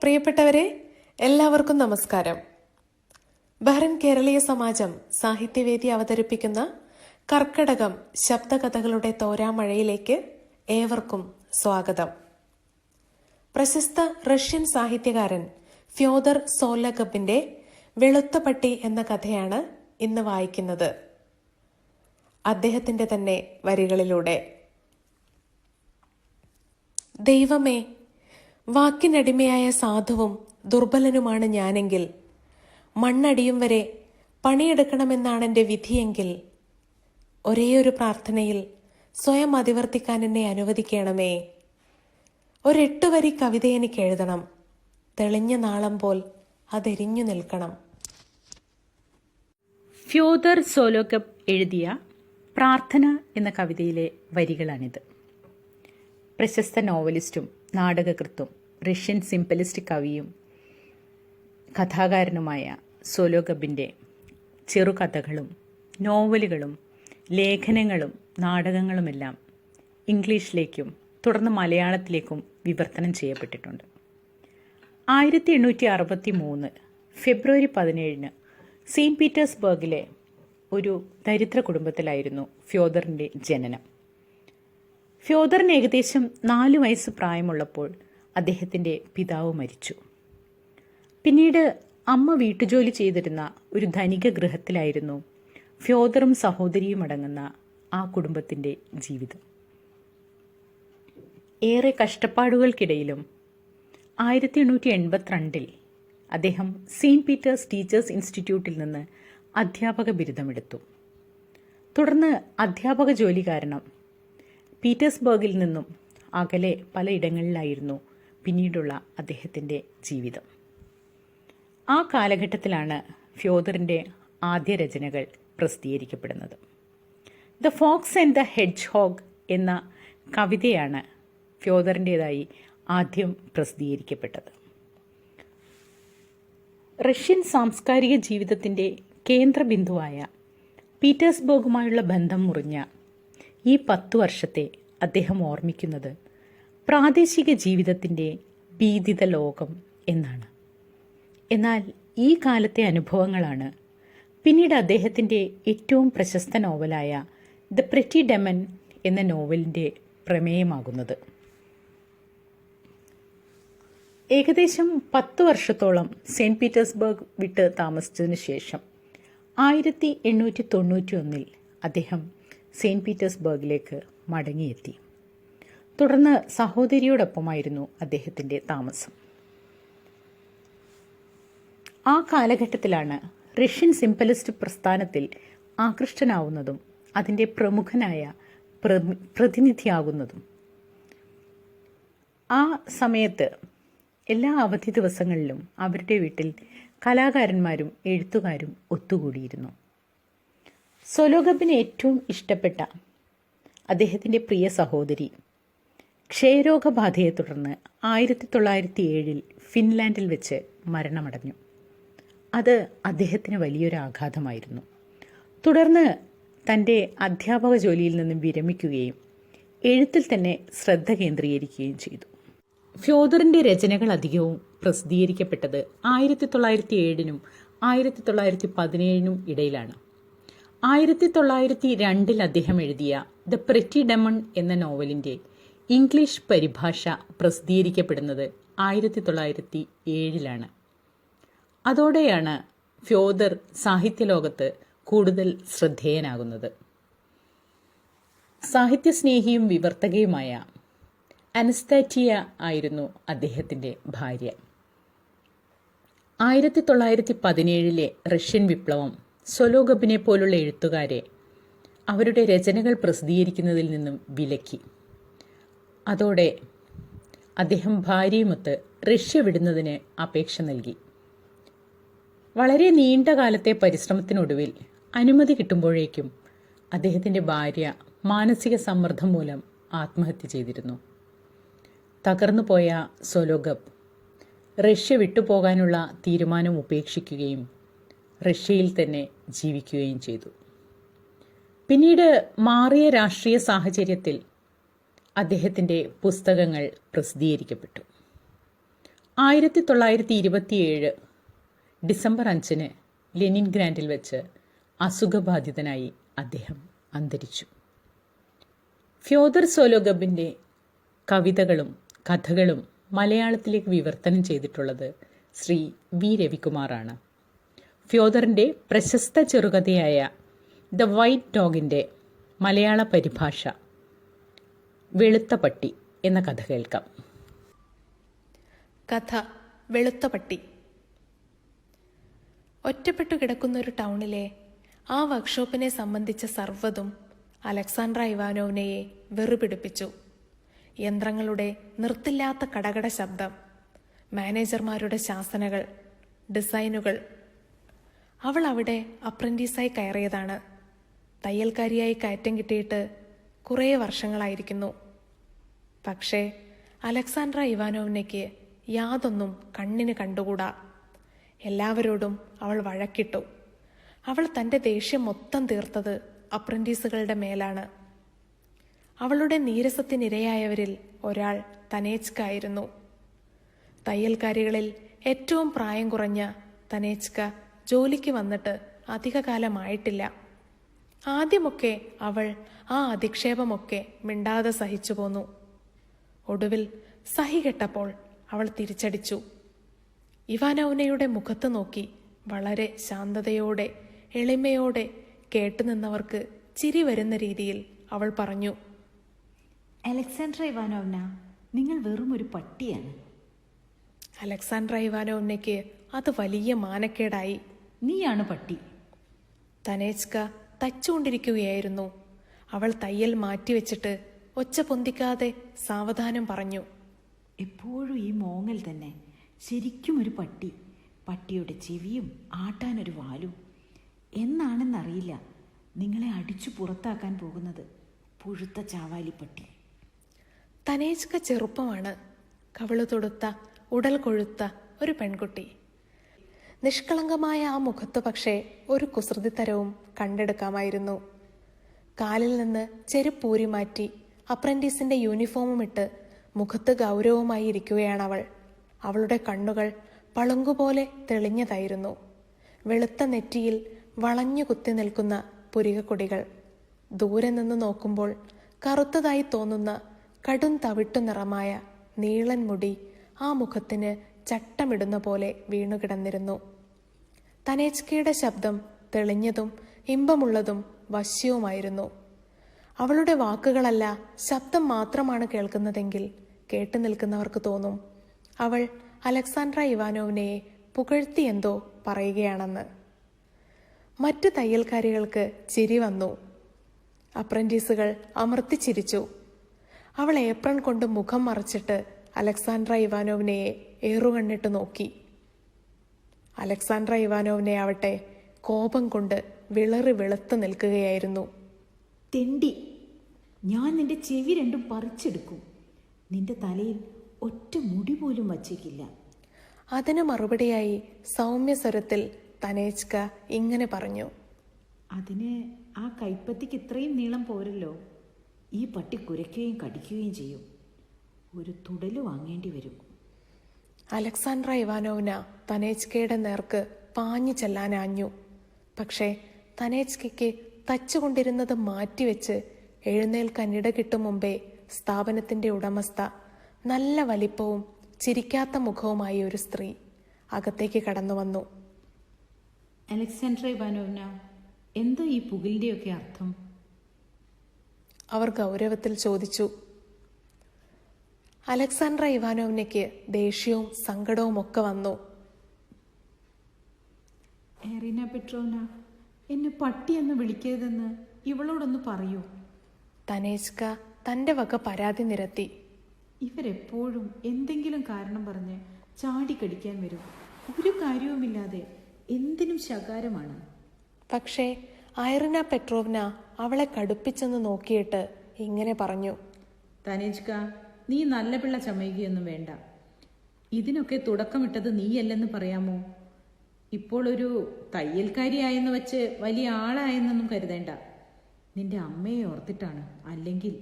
പ്രിയപ്പെട്ടവരെ, എല്ലാവർക്കും നമസ്കാരം. ബഹ്റിൻ കേരളീയ സമാജം സാഹിത്യവേദി അവതരിപ്പിക്കുന്ന കർക്കടകം ശബ്ദകഥകളുടെ തോരാമഴയിലേക്ക് ഏവർക്കും സ്വാഗതം. പ്രശസ്ത റഷ്യൻ സാഹിത്യകാരൻ ഫ്യോദർ സോലഗബിന്റെ വെളുത്ത പട്ടി എന്ന കഥയാണ് ഇന്ന് വായിക്കുന്നത്. അദ്ദേഹത്തിന്റെ തന്നെ വരികളിലൂടെ. ദൈവമേ, വാക്കിനടിമയായ സാധുവും ദുർബലനുമാണ് ഞാനെങ്കിൽ, മണ്ണടിയും വരെ പണിയെടുക്കണമെന്നാണ് എൻ്റെ വിധിയെങ്കിൽ, ഒരേയൊരു പ്രാർത്ഥനയിൽ സ്വയം അതിവർത്തിക്കാൻ എന്നെ അനുവദിക്കണമേ. 8 വരി കവിത എനിക്ക് എഴുതണം, തെളിഞ്ഞ നാളം പോൽ അതെരിഞ്ഞു നിൽക്കണം. ഫ്യോദർ സോലോഗബ് എഴുതിയ പ്രാർത്ഥന എന്ന കവിതയിലെ വരികളാണിത്. പ്രശസ്ത നോവലിസ്റ്റും നാടകകൃത്തും റഷ്യൻ സിംപലിസ്റ്റ് കവിയും കഥാകാരനുമായ സോലോഗബിൻ്റെ ചെറുകഥകളും നോവലുകളും ലേഖനങ്ങളും നാടകങ്ങളുമെല്ലാം ഇംഗ്ലീഷിലേക്കും തുടർന്ന് മലയാളത്തിലേക്കും വിവർത്തനം ചെയ്യപ്പെട്ടിട്ടുണ്ട്. 1863 ഫെബ്രുവരി 17 സെയിൻറ്റ് പീറ്റേഴ്സ്ബർഗിലെ ഒരു ദരിദ്ര കുടുംബത്തിലായിരുന്നു ഫ്യോദറിൻ്റെ ജനനം. ഫ്യോദറിന് ഏകദേശം 4 വയസ്സ് പ്രായമുള്ളപ്പോൾ അദ്ദേഹത്തിൻ്റെ പിതാവ് മരിച്ചു. പിന്നീട് അമ്മ വീട്ടുജോലി ചെയ്തിരുന്ന ഒരു ധനിക ഗൃഹത്തിലായിരുന്നു ഫ്യോദറും സഹോദരിയും അടങ്ങുന്ന ആ കുടുംബത്തിൻ്റെ ജീവിതം. ഏറെ കഷ്ടപ്പാടുകൾക്കിടയിലും 1882 അദ്ദേഹം സെയിൻറ്റ് പീറ്റേഴ്സ് ടീച്ചേഴ്സ് ഇൻസ്റ്റിറ്റ്യൂട്ടിൽ നിന്ന് അധ്യാപക ബിരുദമെടുത്തു. തുടർന്ന് അധ്യാപക ജോലി കാരണം പീറ്റേഴ്സ്ബർഗിൽ നിന്നും അകലെ പലയിടങ്ങളിലായിരുന്നു പിന്നീടുള്ള അദ്ദേഹത്തിൻ്റെ ജീവിതം. ആ കാലഘട്ടത്തിലാണ് ഫ്യോദറിൻ്റെ ആദ്യ രചനകൾ പ്രസിദ്ധീകരിക്കപ്പെടുന്നത്. The fox and the hedgehog എന്ന കവിതയാണ് ഫ്യോദറിൻ്റേതായി ആദ്യം പ്രസിദ്ധീകരിക്കപ്പെട്ടത്. റഷ്യൻ സാംസ്കാരിക ജീവിതത്തിൻ്റെ കേന്ദ്രബിന്ദുവായ പീറ്റേഴ്സ്ബർഗുമായുള്ള ബന്ധം മുറിഞ്ഞ ഈ 10 വർഷത്തെ അദ്ദേഹം ഓർമ്മിക്കുന്നത് പ്രാദേശിക ജീവിതത്തിൻ്റെ ഭീതിത ലോകം എന്നാണ്. എന്നാൽ ഈ കാലത്തെ അനുഭവങ്ങളാണ് പിന്നീട് അദ്ദേഹത്തിൻ്റെ ഏറ്റവും പ്രശസ്ത നോവലായ ദ പ്രെറ്റി ഡെമൻ എന്ന നോവലിൻ്റെ പ്രമേയമാകുന്നത്. ഏകദേശം 10 വർഷത്തോളം സെയിൻറ്റ് പീറ്റേഴ്സ്ബർഗ് വിട്ട് താമസിച്ചതിന് ശേഷം 1891 അദ്ദേഹം സെയിൻറ്റ് പീറ്റേഴ്സ്ബർഗിലേക്ക് മടങ്ങിയെത്തി. തുടർന്ന് സഹോദരിയോടൊപ്പമായിരുന്നു അദ്ദേഹത്തിൻ്റെ താമസം. ആ കാലഘട്ടത്തിലാണ് റഷ്യൻ സിംപലിസ്റ്റ് പ്രസ്ഥാനത്തിൽ ആകൃഷ്ടനാവുന്നതും അതിൻ്റെ പ്രമുഖനായ പ്രതിനിധിയാകുന്നതും. ആ സമയത്ത് എല്ലാ അവധി ദിവസങ്ങളിലും അവരുടെ വീട്ടിൽ കലാകാരന്മാരും എഴുത്തുകാരും ഒത്തുകൂടിയിരുന്നു. സോലോഗബിന് ഏറ്റവും ഇഷ്ടപ്പെട്ട അദ്ദേഹത്തിൻ്റെ പ്രിയ സഹോദരി ക്ഷയരോഗബാധയെ തുടർന്ന് 1907 ഫിൻലാൻഡിൽ വെച്ച് മരണമടഞ്ഞു. അത് അദ്ദേഹത്തിന് വലിയൊരു ആഘാതമായിരുന്നു. തുടർന്ന് തൻ്റെ അധ്യാപക ജോലിയിൽ നിന്നും വിരമിക്കുകയും എഴുത്തിൽ തന്നെ ശ്രദ്ധ കേന്ദ്രീകരിക്കുകയും ചെയ്തു. ഫ്യോദറിൻ്റെ രചനകൾ അധികവും പ്രസിദ്ധീകരിക്കപ്പെട്ടത് 1907 1917 ഇടയിലാണ്. 1902 അദ്ദേഹം എഴുതിയ ദ പ്രെറ്റി ഡെമൺ എന്ന നോവലിൻ്റെ ഇംഗ്ലീഷ് പരിഭാഷ പ്രസിദ്ധീകരിക്കപ്പെടുന്നത് 1907 അതോടെയാണ് ഫ്യോദർ സാഹിത്യലോകത്ത് കൂടുതൽ ശ്രദ്ധേയനാകുന്നത്. സാഹിത്യസ്നേഹിയും വിവർത്തകയുമായ അനസ്താറ്റിയ ആയിരുന്നു അദ്ദേഹത്തിൻ്റെ ഭാര്യ. 1917 റഷ്യൻ വിപ്ലവം സോലോഗബിനെ പോലുള്ള എഴുത്തുകാരെ അവരുടെ രചനകൾ പ്രസിദ്ധീകരിക്കുന്നതിൽ നിന്നും വിലക്കി. അതോടെ അദ്ദേഹം ഭാര്യയുമൊത്ത് റഷ്യ വിടുന്നതിന് അപേക്ഷ നൽകി. വളരെ നീണ്ട കാലത്തെ പരിശ്രമത്തിനൊടുവിൽ അനുമതി കിട്ടുമ്പോഴേക്കും അദ്ദേഹത്തിൻ്റെ ഭാര്യ മാനസിക സമ്മർദ്ദം മൂലം ആത്മഹത്യ ചെയ്തിരുന്നു. തകർന്നുപോയ സോലോഗബ് റഷ്യ വിട്ടുപോകാനുള്ള തീരുമാനം ഉപേക്ഷിക്കുകയും റഷ്യയിൽ തന്നെ ജീവിക്കുകയും ചെയ്തു. പിന്നീട് മാറിയ രാഷ്ട്രീയ സാഹചര്യത്തിൽ അദ്ദേഹത്തിൻ്റെ പുസ്തകങ്ങൾ പ്രസിദ്ധീകരിക്കപ്പെട്ടു. 1927 ഡിസംബർ 5 ലെനിൻഗ്രാൻഡിൽ വെച്ച് അസുഖബാധിതനായി അദ്ദേഹം അന്തരിച്ചു. ഫ്യോദർ സോലോഗബിൻ്റെ കവിതകളും കഥകളും മലയാളത്തിലേക്ക് വിവർത്തനം ചെയ്തിട്ടുള്ളത് ശ്രീ വി രവികുമാറാണ്. ഫ്യോദറിൻ്റെ പ്രശസ്ത ചെറുകഥയായ ദ വൈറ്റ് ഡോഗിൻ്റെ മലയാള പരിഭാഷ വെളുത്ത പട്ടി എന്ന കഥ കേൾക്കാം. കഥ വെളുത്ത പട്ടി. ഒറ്റപ്പെട്ടു കിടക്കുന്ന ഒരു ടൗണിലെ ആ വർക്ക്ഷോപ്പിനെ സംബന്ധിച്ച സർവ്വതും അലക്സാണ്ട്ര ഇവാനോവ്നയെ വെറുപിടിപ്പിച്ചു. യന്ത്രങ്ങളുടെ നിർത്തില്ലാത്ത കടകട ശബ്ദം, മാനേജർമാരുടെ ശാസനകൾ, ഡിസൈനുകൾ. അവൾ അവിടെ അപ്രന്റീസായി കയറിയതാണ്. തയ്യൽക്കാരിയായി കയറ്റം കിട്ടിയിട്ട് കുറേ വർഷങ്ങളായിരിക്കുന്നു. പക്ഷേ അലക്സാണ്ട്ര ഇവാനോവ്നയ്ക്ക് യാതൊന്നും കണ്ണിന് കണ്ടുകൂടാ. എല്ലാവരോടും അവൾ വഴക്കിട്ടു. അവൾ തൻ്റെ ദേഷ്യം മൊത്തം തീർത്തത് അപ്രന്റീസുകളുടെ മേലാണ്. അവളുടെ നീരസത്തിനിരയായവരിൽ ഒരാൾ തനേച്ക ആയിരുന്നു. തയ്യൽക്കാരികളിൽ ഏറ്റവും പ്രായം കുറഞ്ഞ തനേച്ക ജോലിക്ക് വന്നിട്ട് അധികകാലമായിട്ടില്ല. ആദ്യമൊക്കെ അവൾ ആ അധിക്ഷേപമൊക്കെ മിണ്ടാതെ സഹിച്ചു പോന്നു. ഒടുവിൽ സഹികെട്ടപ്പോൾ അവൾ തിരിച്ചടിച്ചു. ഇവാനോവ്നയുടെ മുഖത്ത് നോക്കി വളരെ ശാന്തതയോടെ എളിമയോടെ കേട്ടുനിന്നവർക്ക് ചിരി വരുന്ന രീതിയിൽ അവൾ പറഞ്ഞു, അലക്സാണ്ട്ര ഇവാനോവ്ന, നിങ്ങൾ വെറും ഒരു പട്ടിയാണ്. അലക്സാണ്ട്ര ഇവാനോവ്നയ്ക്ക് അത് വലിയ മാനക്കേടായി. നീയാണ് പട്ടി. തനേച്ക തച്ചുകൊണ്ടിരിക്കുകയായിരുന്നു. അവൾ തയ്യൽ മാറ്റിവെച്ചിട്ട് ഒച്ച പൊന്തിക്കാതെ സാവധാനം പറഞ്ഞു, എപ്പോഴും ഈ മോങ്ങൽ തന്നെ. ശരിക്കും ഒരു പട്ടി. പട്ടിയുടെ ചെവിയും ആട്ടാനൊരു വാലും. എന്നാണെന്നറിയില്ല നിങ്ങളെ അടിച്ചു പുറത്താക്കാൻ പോകുന്നത്. പുഴുത്ത ചാവാലിപ്പട്ടി. തനേച്ക ചെറുപ്പമാണ്. കവിളു തൊടുത്ത ഉടൽ കൊഴുത്ത ഒരു പെൺകുട്ടി. നിഷ്കളങ്കമായ ആ മുഖത്ത് പക്ഷേ ഒരു കുസൃതിത്തരവും കണ്ടെടുക്കാമായിരുന്നു. കാലിൽ നിന്ന് ചെരുപ്പൂരി മാറ്റി അപ്രന്റീസിന്റെ യൂണിഫോമും ഇട്ട് മുഖത്ത് ഗൗരവമായി ഇരിക്കുകയാണവൾ. അവളുടെ കണ്ണുകൾ പളുങ്കുപോലെ തെളിഞ്ഞതായിരുന്നു. വെളുത്ത നെറ്റിയിൽ വളഞ്ഞു കുത്തി നിൽക്കുന്ന പുരികക്കൊടികൾ. ദൂരെ നിന്ന് നോക്കുമ്പോൾ കറുത്തതായി തോന്നുന്ന കടും തവിട്ടു നിറമായ നീളൻ മുടി ആ മുഖത്തിന് ചട്ടമിടുന്ന പോലെ വീണുകിടന്നിരുന്നു. തനേച്കയുടെ ശബ്ദം തെളിഞ്ഞതും ഇമ്പമുള്ളതും വശ്യവുമായിരുന്നു. അവളുടെ വാക്കുകളല്ല, ശബ്ദം മാത്രമാണ് കേൾക്കുന്നതെങ്കിൽ കേട്ടു നിൽക്കുന്നവർക്ക് തോന്നും അവൾ അലക്സാണ്ട്ര ഇവാനോവ്നയെ പുകഴ്ത്തി എന്തോ പറയുകയാണെന്ന്. മറ്റു തയ്യൽക്കാരികൾക്ക് ചിരി വന്നു. അപ്രന്റീസുകൾ അമർത്തിച്ചിരിച്ചു. അവൾ ഏപ്രൺ കൊണ്ട് മുഖം മറച്ചിട്ട് അലക്സാണ്ട്ര ഇവാനോവ്നയെ ഏറുകണ്ണിട്ട് നോക്കി. അലക്സാണ്ട്ര ഇവാനോവ്നെ ആവട്ടെ കോപം കൊണ്ട് വിളറി വെളുത്ത് നിൽക്കുകയായിരുന്നു. തെണ്ടി, ഞാൻ നിന്റെ ചെവി രണ്ടും പറിച്ചെടുക്കും. നിന്റെ തലയിൽ ഒറ്റ മുടി പോലും വച്ചേക്കില്ല. അതിന് മറുപടിയായി സൗമ്യസ്വരത്തിൽ തനേച്ക ഇങ്ങനെ പറഞ്ഞു, അതിന് ആ കൈപ്പത്തിക്ക് ഇത്രയും നീളം പോരല്ലോ. ഈ പട്ടി കുരയ്ക്കുകയും കടിക്കുകയും ചെയ്യും. ഒരു തുടല് വാങ്ങേണ്ടി വരും. അലക്സാണ്ട്ര ഇവാനോവ്ന തനേച്കയുടെ നേർക്ക് പാഞ്ഞു ചെല്ലാനാഞ്ഞു. പക്ഷേ തനേച്കയ്ക്ക് തച്ചുകൊണ്ടിരുന്നത് മാറ്റിവെച്ച് എഴുന്നേൽക്കാൻ ഇട കിട്ടും മുമ്പേ സ്ഥാപനത്തിന്റെ ഉടമസ്ഥ, നല്ല വലിപ്പവും ചിരിക്കാത്ത മുഖവുമായി ഒരു സ്ത്രീ അകത്തേക്ക് കടന്നു വന്നു. അലക്സാണ്ട്ര ഇവാനോവ്ന, എന്താ ഈ പുകലിൻ്റെയൊക്കെ അർത്ഥം? അവർ ഗൗരവത്തിൽ ചോദിച്ചു. അലക്സാണ്ട്ര ഇവാനോവ്നയ്ക്ക് ദേഷ്യവും സങ്കടവും ഒക്കെ വന്നു. എറീന പെട്രോവ്ന, എന്നെ പട്ടിയെന്ന് വിളിക്കരുതെന്ന് ഇവളോടൊന്ന് പറയൂ. തനേച്ക തന്റെ വക പരാതി നിരത്തി. ഇവരെപ്പോഴും എന്തെങ്കിലും കാരണം പറഞ്ഞ് ചാടിക്കടിക്കാൻ വരും. ഒരു കാര്യവുമില്ലാതെ എന്തിനും ശകാരമാണ്. പക്ഷേ ഐറിന പെട്രോവ്ന അവളെ കടുപ്പിച്ചെന്ന് നോക്കിയിട്ട് ഇങ്ങനെ പറഞ്ഞു, തനേച്ക, നീ നല്ല പിള്ള ചമയുകയൊന്നും വേണ്ട. ഇതിനൊക്കെ തുടക്കമിട്ടത് നീയല്ലെന്ന് പറയാമോ? ഇപ്പോൾ ഒരു തയ്യൽക്കാരിയായെന്ന് വെച്ച് വലിയ ആളായെന്നൊന്നും കരുതേണ്ട. നിന്റെ അമ്മയെ ഓർത്തിട്ടാണ്. അല്ലെങ്കിൽ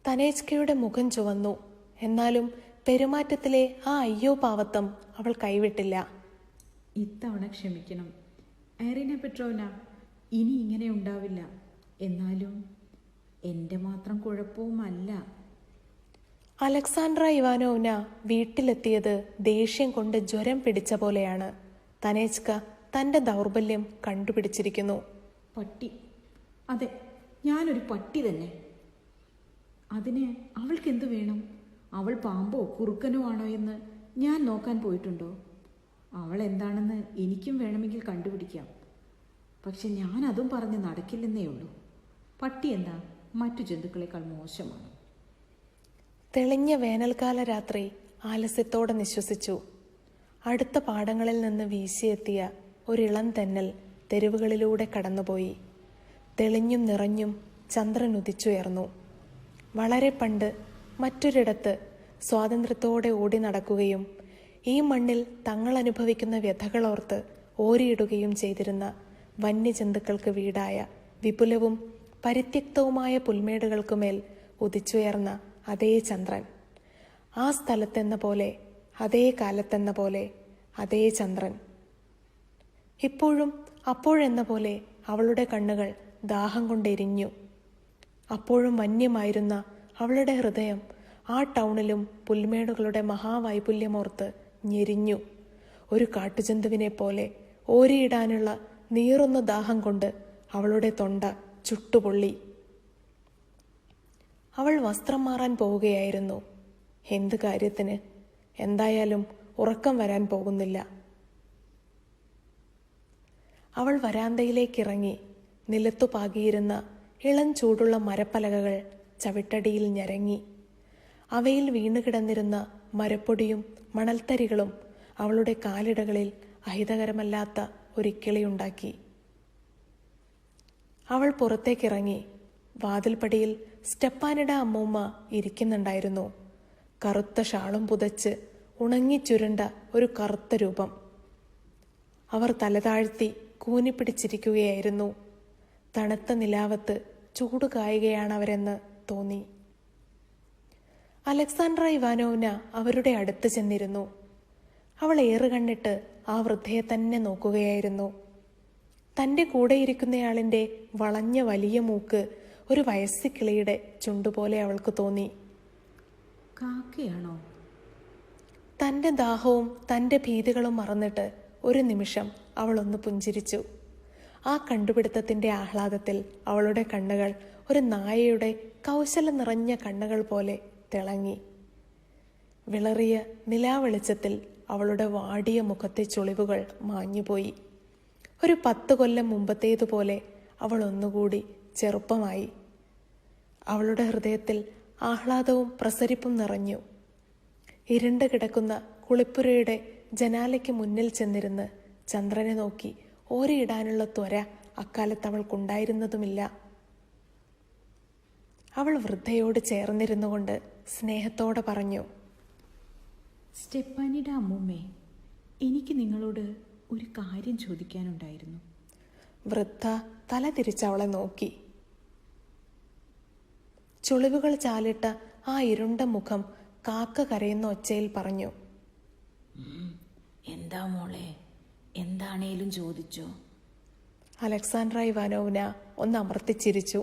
തനേച്കയുടെ മുഖം ചുവന്നു. എന്നാലും പെരുമാറ്റത്തിലെ ആ അയ്യോ പാവത്വം അവൾ കൈവിട്ടില്ല. ഇത്തവണ ക്ഷമിക്കണം ഐറീന പെട്രോവന, ഇനി ഇങ്ങനെ ഉണ്ടാവില്ല. എന്നാലും എൻ്റെ മാത്രം കുഴപ്പവുമല്ല. അലക്സാണ്ട്ര ഇവാനോവ്ന വീട്ടിലെത്തിയത് ദേഷ്യം കൊണ്ട് ജ്വരം പിടിച്ച പോലെയാണ്. തനേച്ക തൻ്റെ ദൗർബല്യം കണ്ടുപിടിച്ചിരിക്കുന്നു. പട്ടി, അതെ, ഞാനൊരു പട്ടി തന്നെ. അതിന് അവൾക്ക് എന്തു വേണം? അവൾ പാമ്പോ കുറുക്കനോ ആണോ എന്ന് ഞാൻ നോക്കാൻ പോയിട്ടുണ്ടോ? അവൾ എന്താണെന്ന് എനിക്കും വേണമെങ്കിൽ കണ്ടുപിടിക്കാം. പക്ഷെ ഞാൻ അതും പറഞ്ഞ് നടക്കില്ലെന്നേ ഉള്ളൂ. പട്ടി എന്താ മറ്റു ജന്തുക്കളെക്കാൾ മോശമാണ്. തെളിഞ്ഞ വേനൽക്കാല രാത്രി ആലസ്യത്തോടെ നിശ്വസിച്ചു. അടുത്ത പാടങ്ങളിൽ നിന്ന് വീശിയെത്തിയ ഒരിളം തെന്നൽ തെരുവുകളിലൂടെ കടന്നുപോയി. തെളിഞ്ഞും നിറഞ്ഞും ചന്ദ്രൻ ഉദിച്ചുയർന്നു. വളരെ പണ്ട് മറ്റൊരിടത്ത് സ്വാതന്ത്ര്യത്തോടെ ഓടി നടക്കുകയും ഈ മണ്ണിൽ തങ്ങൾ അനുഭവിക്കുന്ന വ്യഥകളോർത്ത് ഓരിയിടുകയും ചെയ്തിരുന്ന വന്യജന്തുക്കൾക്ക് വീടായ വിപുലവും പരിത്യക്തവുമായ പുൽമേടുകൾക്കുമേൽ ഉദിച്ചുയർന്ന അതേ ചന്ദ്രൻ. ആ സ്ഥലത്തെന്ന പോലെ, അതേ കാലത്തെന്ന പോലെ, അതേ ചന്ദ്രൻ. ഇപ്പോഴും അപ്പോഴെന്ന പോലെ അവളുടെ കണ്ണുകൾ ദാഹം കൊണ്ടെരിഞ്ഞു. അപ്പോഴും വന്യമായിരുന്ന അവളുടെ ഹൃദയം ആ ടൗണിലും പുൽമേടുകളുടെ മഹാവൈപുല്യമോർത്ത് ഞെരിഞ്ഞു. ഒരു കാട്ടുജന്തുവിനെ പോലെ ഓരിയിടാനുള്ള നീറുന്ന ദാഹം കൊണ്ട് അവളുടെ തൊണ്ട ചുട്ടുപൊള്ളി. അവൾ വസ്ത്രം മാറാൻ പോവുകയായിരുന്നു. എന്ത് കാര്യത്തിന്? എന്തായാലും ഉറക്കം വരാൻ പോകുന്നില്ല. അവൾ വരാന്തയിലേക്കിറങ്ങി. നിലത്തു പാകിയിരുന്ന ഇളം ചൂടുള്ള മരപ്പലകകൾ ചവിട്ടടിയിൽ ഞരങ്ങി. അവയിൽ വീണുകിടന്നിരുന്ന മരപ്പൊടിയും മണൽത്തരികളും അവളുടെ കാലിടകളിൽ അഹിതകരമല്ലാത്ത ഒരിക്കിളിയുണ്ടാക്കി. അവൾ പുറത്തേക്കിറങ്ങി. വാതിൽപ്പടിയിൽ സ്റ്റെപ്പാനിയുടെ അമ്മൂമ്മ ഇരിക്കുന്നുണ്ടായിരുന്നു. കറുത്ത ഷാളും പുതച്ച് ഉണങ്ങിച്ചുരുണ്ട ഒരു കറുത്ത രൂപം. അവർ തലതാഴ്ത്തി കൂനിപ്പിടിച്ചിരിക്കുകയായിരുന്നു. തണുത്ത നിലാവത്ത് ചൂട് കായുകയാണവരെന്ന് തോന്നി. അലക്സാണ്ട്ര ഇവാനോവ്ന അവരുടെ അടുത്ത് ചെന്നിരുന്നു. അവൾ ഏറുകണ്ണിട്ട് ആ വൃദ്ധയെ തന്നെ നോക്കുകയായിരുന്നു. തൻ്റെ കൂടെയിരിക്കുന്നയാളിൻ്റെ വളഞ്ഞ വലിയ മൂക്ക് ഒരു വയസ്സിക്കിളിയുടെ ചുണ്ടുപോലെ അവൾക്ക് തോന്നി. കാക്കയാണോ? തൻ്റെ ദാഹവും തൻ്റെ ഭീതികളും മറന്നിട്ട് ഒരു നിമിഷം അവളൊന്ന് പുഞ്ചിരിച്ചു. ആ കണ്ടുപിടുത്തത്തിൻ്റെ ആഹ്ലാദത്തിൽ അവളുടെ കണ്ണുകൾ ഒരു നായയുടെ കൗശലം നിറഞ്ഞ കണ്ണുകൾ പോലെ തിളങ്ങി. വിളറിയ നിലാവെളിച്ചത്തിൽ അവളുടെ വാടിയ മുഖത്തെ ചുളിവുകൾ മാഞ്ഞുപോയി. ഒരു 10 കൊല്ലം മുമ്പത്തേതുപോലെ അവൾ ഒന്നുകൂടി ചെറുപ്പമായി. അവളുടെ ഹൃദയത്തിൽ ആഹ്ലാദവും പ്രസരിപ്പും നിറഞ്ഞു. ഇരുണ്ട് കിടക്കുന്ന കുളിപ്പുരയുടെ ജനാലയ്ക്ക് മുന്നിൽ ചെന്നിരുന്ന് ചന്ദ്രനെ നോക്കി ഓരിയിടാനുള്ള ത്വര അക്കാലത്ത് അവൾക്കുണ്ടായിരുന്നതുമില്ല. അവൾ വൃദ്ധയോട് ചേർന്നിരുന്നു കൊണ്ട് സ്നേഹത്തോടെ പറഞ്ഞു, സ്റ്റെപ്പാനിയുടെ അമ്മൂമ്മേ, എനിക്ക് നിങ്ങളോട് ഒരു കാര്യം ചോദിക്കാനുണ്ടായിരുന്നു. വൃദ്ധ തല തിരിച്ചവളെ നോക്കി. ചുളിവുകൾ ചാലിട്ട ആ ഇരുണ്ട മുഖം കാക്ക കരയുന്ന ഒച്ചയിൽ പറഞ്ഞു, എന്താ മോളെ, എന്താണേലും ചോദിച്ചോ? അലക്സാണ്ട്ര ഇവാനോവ്ന ഒന്ന് അമർത്തിച്ചിരിച്ചു.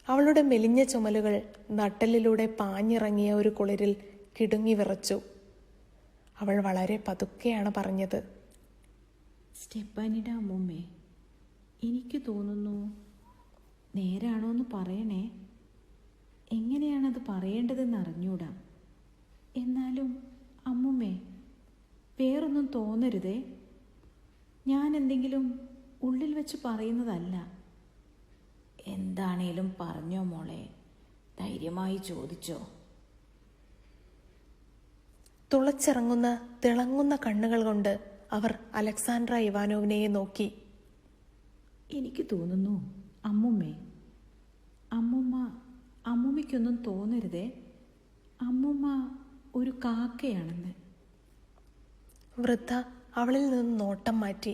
അവളുടെ മെലിഞ്ഞ ചുമലുകൾ നട്ടലിലൂടെ പാഞ്ഞിറങ്ങിയ ഒരു കുളിരിൽ കിടുങ്ങി വിറച്ചു. അവൾ വളരെ പതുക്കെയാണ് പറഞ്ഞത്, സ്റ്റെപ്പാനിയുടെ അമ്മൂമ്മേ, എനിക്ക് തോന്നുന്നു, നേരാണോ എന്ന് പറയണേ. എങ്ങനെയാണത് പറയേണ്ടതെന്ന് അറിഞ്ഞൂടാ. എന്നാലും അമ്മൂമ്മേ, വേറൊന്നും തോന്നരുതേ. ഞാൻ എന്തെങ്കിലും ഉള്ളിൽ വെച്ച് പറയുന്നതല്ല. എന്താണേലും പറഞ്ഞോ മോളെ, ധൈര്യമായി ചോദിച്ചോ. തുളച്ചിറങ്ങുന്ന തിളങ്ങുന്ന കണ്ണുകൾ കൊണ്ട് അവർ അലക്സാണ്ട്ര ഇവാനോവ്നയെ നോക്കി. എനിക്ക് തോന്നുന്നു അമ്മുമ്മേ, അമ്മുമ്മയ്ക്കൊന്നും തോന്നരുതേ, അമ്മുമ്മ ഒരു കാക്കയാണെന്ന്. വൃദ്ധ അവളിൽ നിന്ന് നോട്ടം മാറ്റി.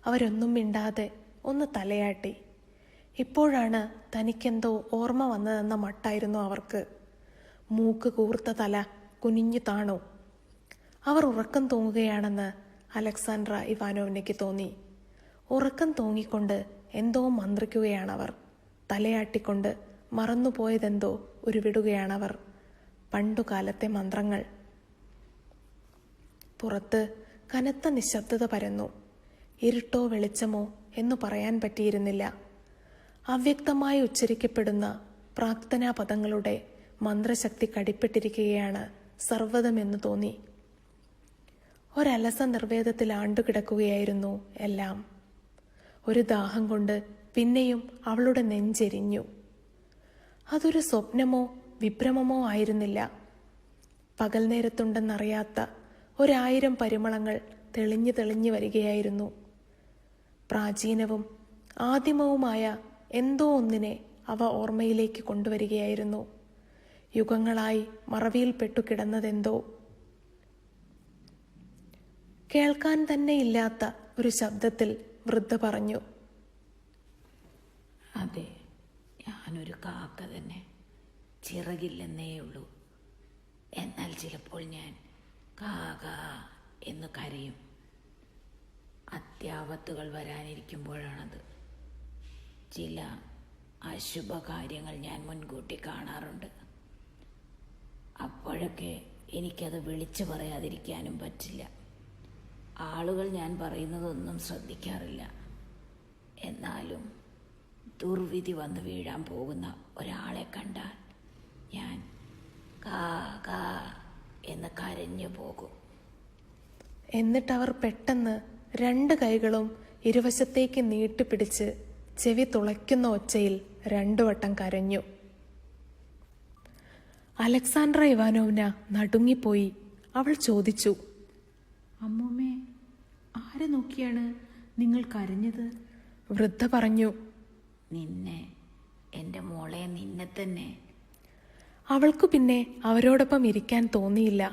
അവരൊന്നും മിണ്ടാതെ ഒന്ന് തലയാട്ടി. ഇപ്പോഴാണ് തനിക്കെന്തോ ഓർമ്മ വന്നതെന്ന മട്ടായിരുന്നു അവർക്ക്. മൂക്ക് കൂർത്ത തല കുനിഞ്ഞു താണു. അവർ ഉറക്കം തൂങ്ങുകയാണെന്ന് അലക്സാൻഡ്ര ഇവാനോവിനയ്ക്ക് തോന്നി. ഉറക്കം തൂങ്ങിക്കൊണ്ട് എന്തോ മന്ത്രിക്കുകയാണവർ. തലയാട്ടിക്കൊണ്ട് മറന്നുപോയതെന്തോ ഉരുവിടുകയാണവർ. പണ്ടുകാലത്തെ മന്ത്രങ്ങൾ. പുറത്ത് കനത്ത നിശബ്ദത പരന്നു. ഇരുട്ടോ വെളിച്ചമോ എന്നു പറയാൻ പറ്റിയിരുന്നില്ല. അവ്യക്തമായി ഉച്ചരിക്കപ്പെടുന്ന പ്രാർത്ഥനാ പദങ്ങളുടെ മന്ത്രശക്തി കടിപ്പെട്ടിരിക്കുകയാണ് സർവ്വതമെന്ന് തോന്നി. ഒരലസ നിർവേദത്തിൽ ആണ്ടുകിടക്കുകയായിരുന്നു എല്ലാം. ഒരു ദാഹം കൊണ്ട് പിന്നെയും അവളുടെ നെഞ്ചെരിഞ്ഞു. അതൊരു സ്വപ്നമോ വിഭ്രമമോ ആയിരുന്നില്ല. പകൽ നേരത്തുണ്ടെന്നറിയാത്ത 1000 പരിമളങ്ങൾ തെളിഞ്ഞു തെളിഞ്ഞു വരികയായിരുന്നു. പ്രാചീനവും ആദിമവുമായ എന്തോ ഒന്നിനെ അവ ഓർമ്മയിലേക്ക് കൊണ്ടുവരികയായിരുന്നു. യുഗങ്ങളായി മറവിയിൽപ്പെട്ടു കിടന്നതെന്തോ. കേൾക്കാൻ തന്നെ ഇല്ലാത്ത ഒരു ശബ്ദത്തിൽ വൃദ്ധ പറഞ്ഞു, അതെ, ഞാനൊരു കാക്ക തന്നെ. ചിറകില്ലെന്നേ ഉള്ളൂ. എന്നാൽ ചിലപ്പോൾ ഞാൻ കാക എന്ന് കരയും. അത്യാപത്തുകൾ വരാനിരിക്കുമ്പോഴാണത്. ചില അശുഭകാര്യങ്ങൾ ഞാൻ മുൻകൂട്ടി കാണാറുണ്ട്. അപ്പോഴൊക്കെ എനിക്കത് വിളിച്ചു പറയാതിരിക്കാനും പറ്റില്ല. ആളുകൾ ഞാൻ പറയുന്നതൊന്നും ശ്രദ്ധിക്കാറില്ല. എന്നാലും ദുർവിധി വന്ന് വീഴാൻ പോകുന്ന ഒരാളെ കണ്ടാൽ ഞാൻ കാ കാ എന്ന് കരഞ്ഞു പോകും. എന്നിട്ടവർ പെട്ടെന്ന് 2 കൈകളും ഇരുവശത്തേക്ക് നീട്ടിപ്പിടിച്ച് ചെവി തുളയ്ക്കുന്ന ഒച്ചയിൽ 2 വട്ടം കരഞ്ഞു. അലക്സാൻഡ്ര ഇവാനോവ്ന നടുങ്ങിപ്പോയി. അവൾ ചോദിച്ചു, അമ്മൂമ്മേ, ആരെ നോക്കിയാണ് നിങ്ങൾ കരഞ്ഞത്? വൃദ്ധ പറഞ്ഞു, നിന്നെ, എൻ്റെ മോളെ, നിന്നെ തന്നെ. അവൾക്കു പിന്നെ അവരോടൊപ്പം ഇരിക്കാൻ തോന്നിയില്ല.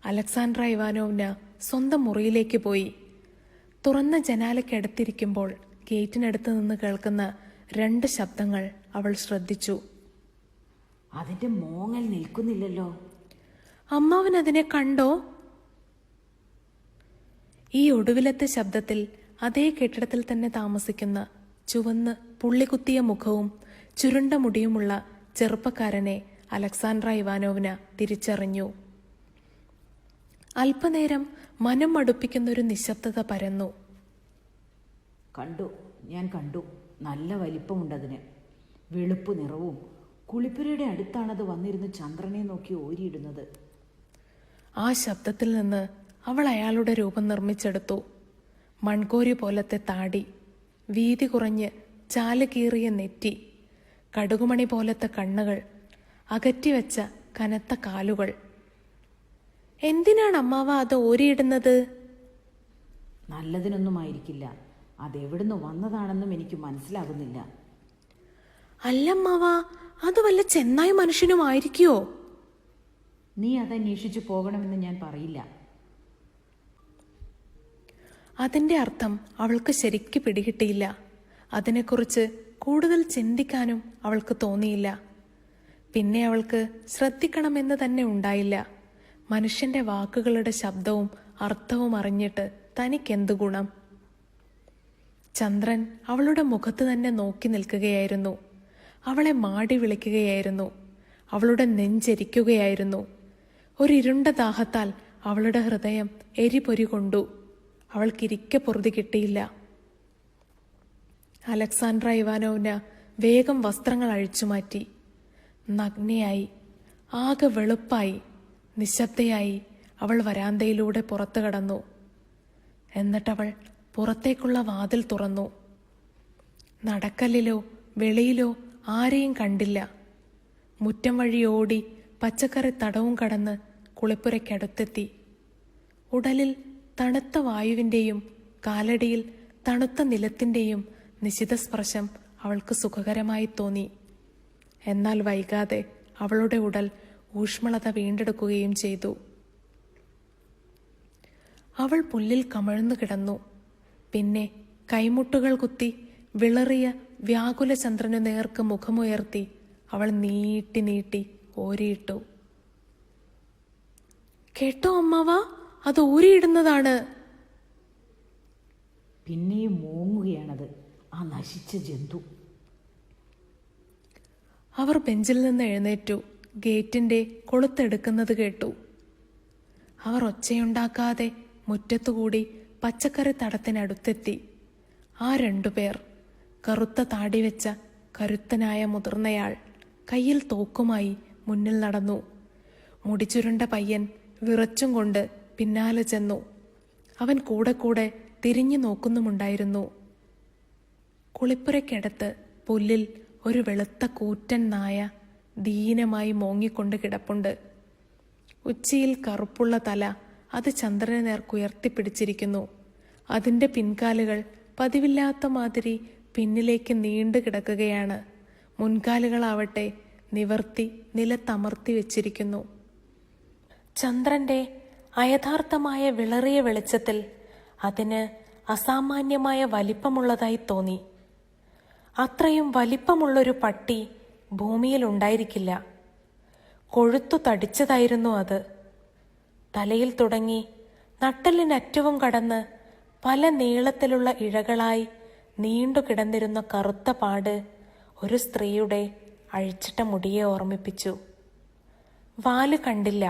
അലക്സാൻഡ്ര ഇവാനോവ്ന സ്വന്തം മുറിയിലേക്ക് പോയി. തുറന്ന ജനാലയ്ക്കടുത്തിരിക്കുമ്പോൾ ഗേറ്റിനടുത്ത് നിന്ന് കേൾക്കുന്ന 2 ശബ്ദങ്ങൾ അവൾ ശ്രദ്ധിച്ചു. അതിൻ്റെ മോങ്ങൽ നിൽക്കുന്നില്ലല്ലോ. അമ്മാവൻ അതിനെ കണ്ടോ? ഈ ഒടുവിലത്തെ ശബ്ദത്തിൽ അതേ കെട്ടിടത്തിൽ തന്നെ താമസിക്കുന്ന ചുവന്ന് പുള്ളികുത്തിയ മുഖവും ചുരുണ്ട മുടിയുമുള്ള ചെറുപ്പക്കാരനെ അലക്സാൻഡ്ര ഇവാനോവ്ന തിരിച്ചറിഞ്ഞു. അല്പനേരം മനം മടുപ്പിക്കുന്നൊരു നിശബ്ദത പരന്നു. കണ്ടു, ഞാൻ കണ്ടു. നല്ല വലിപ്പമുണ്ടതിന്. വെളുപ്പ് നിറവും. കുളിപ്പുരയുടെ അടുത്താണത് വന്നിരുന്ന് ചന്ദ്രനെ നോക്കി ഓരിയിടുന്നത്. ആ ശബ്ദത്തിൽ നിന്ന് അവൾ അയാളുടെ രൂപം നിർമ്മിച്ചെടുത്തു. മൺകോരി പോലത്തെ താടി, വീതി കുറഞ്ഞ് ചാല് കീറിയ നെറ്റി, കടുകുമണി പോലത്തെ കണ്ണുകൾ, അകറ്റിവെച്ച കനത്ത കാലുകൾ. എന്തിനാണ് അമ്മാവ അത് ഓരിയിടുന്നത്? നല്ലതിനൊന്നുമായിരിക്കില്ല. അതെവിടുന്ന് വന്നതാണെന്നും എനിക്ക് മനസ്സിലാകുന്നില്ല. അല്ലമ്മാവ, അത് വല്ല ചെന്നായ് മനുഷ്യനുമായിരിക്കുവോ? നീ അതന്വേഷിച്ചു പോകണമെന്ന് ഞാൻ പറയില്ല. അതിൻ്റെ അർത്ഥം അവൾക്ക് ശരിക്ക് പിടികിട്ടിയില്ല. അതിനെക്കുറിച്ച് കൂടുതൽ ചിന്തിക്കാനും അവൾക്ക് തോന്നിയില്ല. പിന്നെ അവൾക്ക് ശ്രദ്ധിക്കണമെന്ന് തന്നെ ഉണ്ടായില്ല. മനുഷ്യന്റെ വാക്കുകളുടെ ശബ്ദവും അർത്ഥവും അറിഞ്ഞിട്ട് തനിക്കെന്തു ഗുണം? ചന്ദ്രൻ അവളുടെ മുഖത്ത് തന്നെ നോക്കി നിൽക്കുകയായിരുന്നു. അവളെ മാടി വിളിക്കുകയായിരുന്നു. അവളുടെ നെഞ്ചെരിക്കുകയായിരുന്നു. ഒരിരുണ്ട ദാഹത്താൽ അവളുടെ ഹൃദയം എരിപൊരി കൊണ്ടു. അവൾക്കിരിക്കെ പൊറുതി കിട്ടിയില്ല. അലക്സാൻഡ്ര ഇവാനോവ്ന വേഗം വസ്ത്രങ്ങൾ അഴിച്ചുമാറ്റി. നഗ്നയായി, ആകെ വെളുപ്പായി, നിശബ്ദയായി അവൾ വരാന്തയിലൂടെ പുറത്തു കടന്നു. എന്നിട്ടവൾ പുറത്തേക്കുള്ള വാതിൽ തുറന്നു. നടക്കല്ലിലോ വെളിയിലോ ആരെയും കണ്ടില്ല. മുറ്റം വഴി ഓടി പച്ചക്കറി തടവും കടന്ന് കുളിപ്പുരയ്ക്കടുത്തെത്തി. ഉടലിൽ തണുത്ത വായുവിൻ്റെയും കാലടിയിൽ തണുത്ത നിലത്തിൻ്റെയും നിശിത സ്പർശം അവൾക്ക് സുഖകരമായി തോന്നി. എന്നാൽ വൈകാതെ അവളുടെ ഉടൽ ഊഷ്മളത വീണ്ടെടുക്കുകയും ചെയ്തു. അവൾ പുല്ലിൽ കമഴ്ന്നു കിടന്നു. പിന്നെ കൈമുട്ടുകൾ കുത്തി വിളറിയ വ്യാകുല ചന്ദ്രനു നേർക്ക് മുഖമുയർത്തി അവൾ നീട്ടി നീട്ടി ഓരിയിട്ടു. കേട്ടോ അമ്മാവ, അത് ഊരിയിടുന്നതാണ്. പിന്നെയും മൂങ്ങുകയാണത്, ആ നശിച്ച ജന്തു. അവർ ബെഞ്ചിൽ നിന്ന് എഴുന്നേറ്റു. ഗേറ്റിന്റെ കൊളുത്തെടുക്കുന്നത് കേട്ടു. അവർ ഒച്ചയുണ്ടാക്കാതെ മുറ്റത്തുകൂടി പച്ചക്കറി തടത്തിനടുത്തെത്തി. ആ 2 പേർ, കറുത്ത താടി വെച്ച കരുത്തനായ മുതിർന്നയാൾ കയ്യിൽ തോക്കുമായി മുന്നിൽ നടന്നു. മുടിച്ചുരുണ്ട പയ്യൻ വിറച്ചും കൊണ്ട് പിന്നാലെ ചെന്നു. അവൻ കൂടെ കൂടെ തിരിഞ്ഞു നോക്കുന്നുമുണ്ടായിരുന്നു. കുളിപ്പുരയ്ക്കടുത്ത് പുല്ലിൽ ഒരു വെളുത്ത കൂറ്റൻ നായ ദീനമായി മോങ്ങിക്കൊണ്ട് കിടപ്പുണ്ട്. ഉച്ചിയിൽ കറുപ്പുള്ള തല അത് ചന്ദ്രനെ നേർക്കുയർത്തിപ്പിടിച്ചിരിക്കുന്നു. അതിൻ്റെ പിൻകാലുകൾ പതിവില്ലാത്ത മാതിരി പിന്നിലേക്ക് നീണ്ടു കിടക്കുകയാണ്. മുൻകാലുകളാവട്ടെ നിവർത്തി നിലത്തമർത്തി വെച്ചിരിക്കുന്നു. ചന്ദ്രന്റെ അയഥാർത്ഥമായ വിളറിയ വെളിച്ചത്തിൽ അതിന് അസാമാന്യമായ വലിപ്പമുള്ളതായി തോന്നി. അത്രയും വലിപ്പമുള്ളൊരു പട്ടി ഭൂമിയിൽ ഉണ്ടായിരിക്കില്ല. കൊഴുത്തു തടിച്ചതായിരുന്നു അത്. തലയിൽ തുടങ്ങി നട്ടെല്ലിനറ്റവും കടന്ന് പല നീളത്തിലുള്ള ഇഴകളായി നീണ്ടു കിടന്നിരുന്ന കറുത്ത പാട് ഒരു സ്ത്രീയുടെ അഴിച്ചിട്ട മുടിയെ ഓർമ്മിപ്പിച്ചു. വാല് കണ്ടില്ല,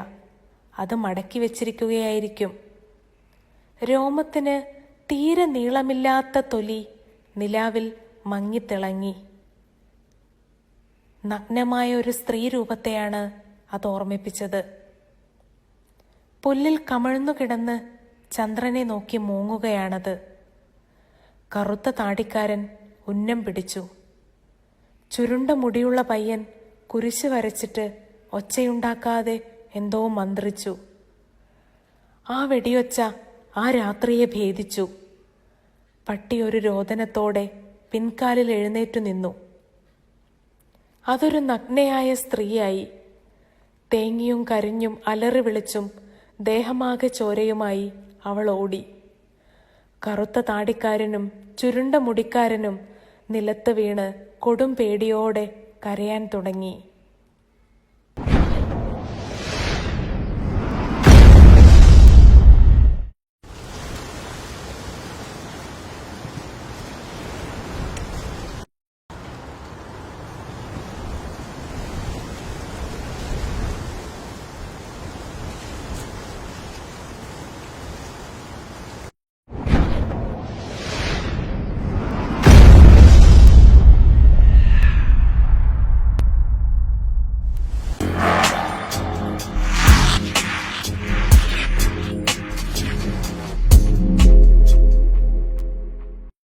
അത് മടക്കി വെച്ചിരിക്കുകയായിരിക്കും. രോമത്തിന് തീരെ നീളമില്ലാത്ത തൊലി നിലാവിൽ മങ്ങിത്തിളങ്ങി. നഗ്നമായ ഒരു സ്ത്രീ രൂപത്തെയാണ് അത് ഓർമ്മിപ്പിച്ചത്. പുല്ലിൽ കമഴ്ന്നു കിടന്ന് ചന്ദ്രനെ നോക്കി മൂങ്ങുകയാണത്. കറുത്ത താടിക്കാരൻ ഉന്നം പിടിച്ചു. ചുരുണ്ട മുടിയുള്ള പയ്യൻ കുരിശ് വരച്ചിട്ട് ഒച്ചയുണ്ടാക്കാതെ എന്തോ മന്ത്രിച്ചു. ആ വെടിയൊച്ച ആ രാത്രിയെ ഭേദിച്ചു. പട്ടി ഒരു രോദനത്തോടെ പിൻകാലിൽ എഴുന്നേറ്റു നിന്നു. അതൊരു നഗ്നയായ സ്ത്രീയായി. തേങ്ങിയും കരഞ്ഞും അലറി വിളിച്ചും ദേഹമാകെ ചോരയുമായി അവൾ ഓടി. കറുത്ത താടിക്കാരനും ചുരുണ്ട മുടിക്കാരനും നിലത്ത് വീണ് കൊടും പേടിയോടെ കരയാൻ തുടങ്ങി.